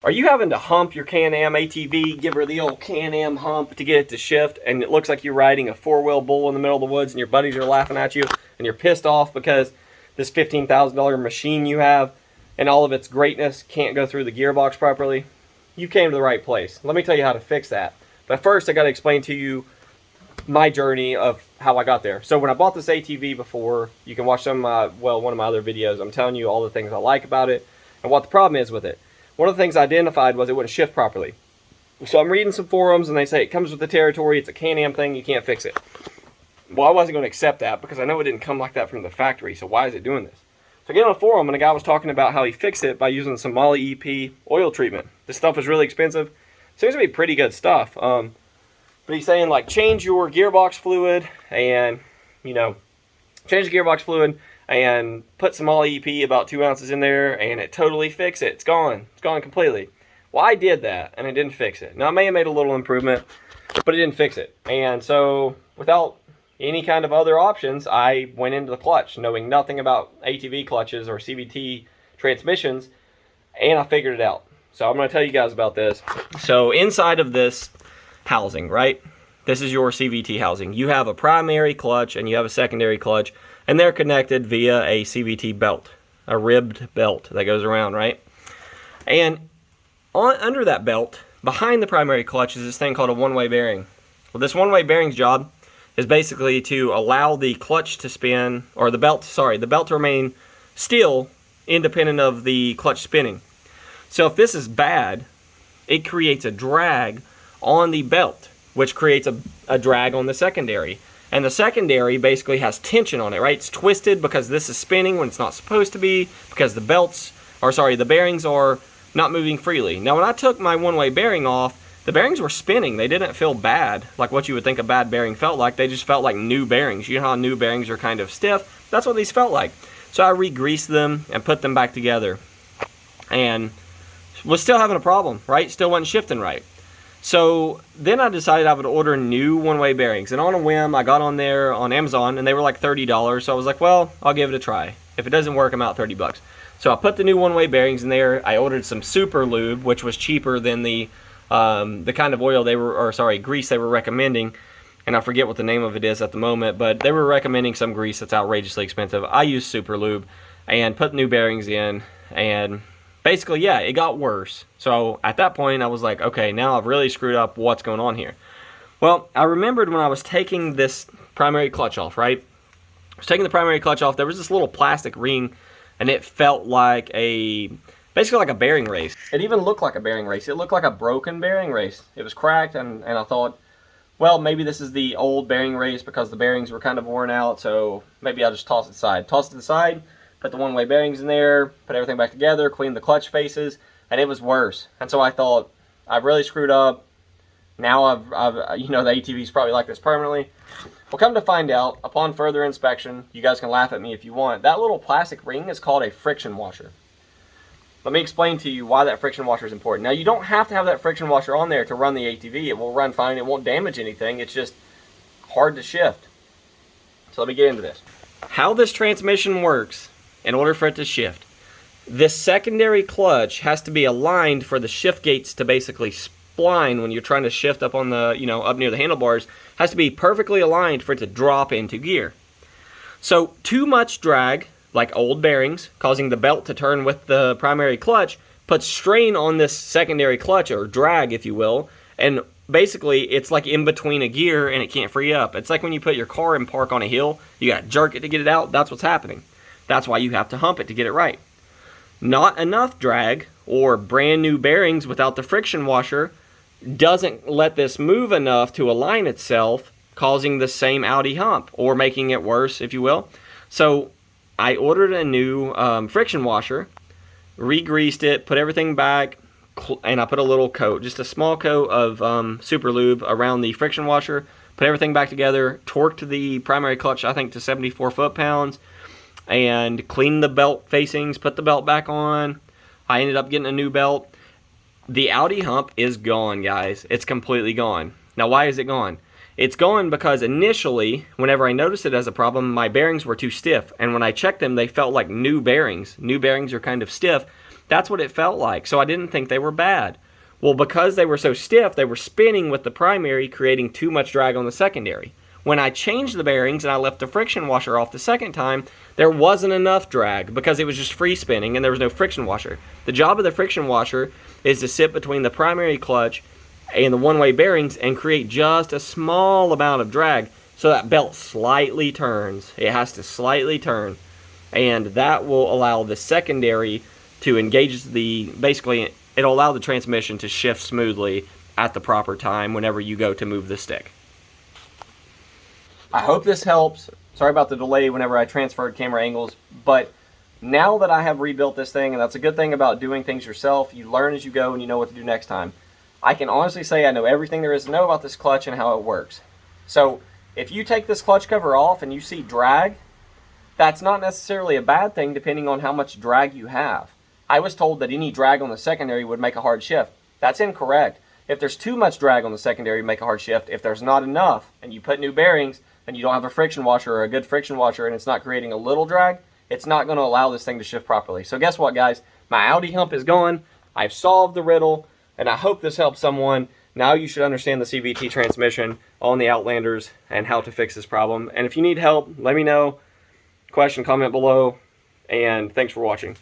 Are you having to hump your Can-Am ATV, give her the old Can-Am hump to get it to shift, and it looks like you're riding a four-wheel bull in the middle of the woods and your buddies are laughing at you and you're pissed off because this $15,000 machine you have and all of its greatness can't go through the gearbox properly? You came to the right place. Let me tell you how to fix that. But first, I got to explain to you my journey of how I got there. So when I bought this ATV before, you can watch some one of my other videos. I'm telling you all the things I like about it and what the problem is with it. One of the things I identified was it wouldn't shift properly. So I'm reading some forums and they say it comes with the territory, it's a Can-Am thing, you can't fix it. Well, I wasn't going to accept that because I know it didn't come like that from the factory, so why is it doing this? So I get on a forum and a guy was talking about how he fixed it by using some Moly EP oil treatment. This stuff is really expensive. Seems to be pretty good stuff. But he's saying, like, change your gearbox fluid and, you know, change the gearbox fluid and put some Moly EP, about 2 ounces in there, and it totally fixed it. It's gone. It's gone completely. Well, I did that, and it didn't fix it. Now, I may have made a little improvement, but it didn't fix it. And so, without any kind of other options, I went into the clutch, knowing nothing about ATV clutches or CVT transmissions, and I figured it out. So I'm going to tell you guys about this. So inside of this housing, right? This is your CVT housing. You have a primary clutch and you have a secondary clutch, and they're connected via a CVT belt, a ribbed belt that goes around, right? And under that belt, behind the primary clutch, is this thing called a one-way bearing. Well, this one-way bearing's job is basically to allow the clutch to spin, or the belt to remain still, independent of the clutch spinning. So if this is bad, it creates a drag on the belt, which creates a drag on the secondary. And the secondary basically has tension on it, right? It's twisted because this is spinning when it's not supposed to be, because the bearings are not moving freely. Now, when I took my one-way bearing off, the bearings were spinning. They didn't feel bad, like what you would think a bad bearing felt like. They just felt like new bearings. You know how new bearings are kind of stiff? That's what these felt like. So I re-greased them and put them back together. And was still having a problem, right? Still wasn't shifting right. So then I decided I would order new one-way bearings. And on a whim, I got on there on Amazon, and they were like $30. So I was like, well, I'll give it a try. If it doesn't work, I'm out $30. So I put the new one-way bearings in there. I ordered some super lube, which was cheaper than the kind of oil grease they were recommending. And I forget what the name of it is at the moment, but they were recommending some grease that's outrageously expensive. I used super lube and put new bearings in, and basically, yeah, it got worse. So at that point, I was like, okay, now I've really screwed up. What's going on here? Well, I remembered when I was taking this primary clutch off, right? I was taking the primary clutch off. There was this little plastic ring, and it felt like basically like a bearing race. It even looked like a bearing race. It looked like a broken bearing race. It was cracked, and I thought, well, maybe this is the old bearing race because the bearings were kind of worn out, so maybe I'll just toss it aside. Toss it aside, put the one-way bearings in there, put everything back together, clean the clutch faces, and it was worse. And so I thought, I've really screwed up. Now I've the ATV's probably like this permanently. Well, come to find out, upon further inspection, you guys can laugh at me if you want, that little plastic ring is called a friction washer. Let me explain to you why that friction washer is important. Now, you don't have to have that friction washer on there to run the ATV. It will run fine. It won't damage anything. It's just hard to shift. So let me get into this. How this transmission works, in order for it to shift, this secondary clutch has to be aligned for the shift gates to basically spline when you're trying to shift up on the, up near the handlebars. Has to be perfectly aligned for it to drop into gear. So too much drag, like old bearings, causing the belt to turn with the primary clutch, puts strain on this secondary clutch, or drag, if you will, and basically it's like in between a gear and it can't free up. It's like when you put your car in park on a hill, you got to jerk it to get it out. That's what's happening. That's why you have to hump it to get it right. Not enough drag or brand new bearings without the friction washer doesn't let this move enough to align itself, causing the same Audi hump, or making it worse, if you will. So I ordered a new friction washer, re-greased it, put everything back, and I put a little coat, just a small coat of super lube around the friction washer, put everything back together, torqued the primary clutch, I think, to 74 foot-pounds, and cleaned the belt facings, put the belt back on. I ended up getting a new belt. The Audi hump is gone, guys. It's completely gone. Now, why is it gone? It's gone because initially, whenever I noticed it as a problem, my bearings were too stiff. And when I checked them, they felt like new bearings. New bearings are kind of stiff. That's what it felt like, so I didn't think they were bad. Well, because they were so stiff, they were spinning with the primary, creating too much drag on the secondary. When I changed the bearings and I left the friction washer off the second time, there wasn't enough drag because it was just free spinning and there was no friction washer. The job of the friction washer is to sit between the primary clutch and the one-way bearings and create just a small amount of drag so that belt slightly turns. It has to slightly turn, and that will allow the secondary to engage basically it'll allow the transmission to shift smoothly at the proper time whenever you go to move the stick. I hope this helps. Sorry about the delay whenever I transferred camera angles, but now that I have rebuilt this thing, and that's a good thing about doing things yourself, you learn as you go and you know what to do next time. I can honestly say I know everything there is to know about this clutch and how it works. So if you take this clutch cover off and you see drag, that's not necessarily a bad thing depending on how much drag you have. I was told that any drag on the secondary would make a hard shift. That's incorrect. If there's too much drag on the secondary, make a hard shift. If there's not enough and you put new bearings and you don't have a friction washer or a good friction washer and it's not creating a little drag, it's not going to allow this thing to shift properly. So guess what, guys? My Audi hump is gone. I've solved the riddle, and I hope this helps someone. Now you should understand the CVT transmission on the Outlanders and how to fix this problem. And if you need help, let me know. Question, comment below, and thanks for watching.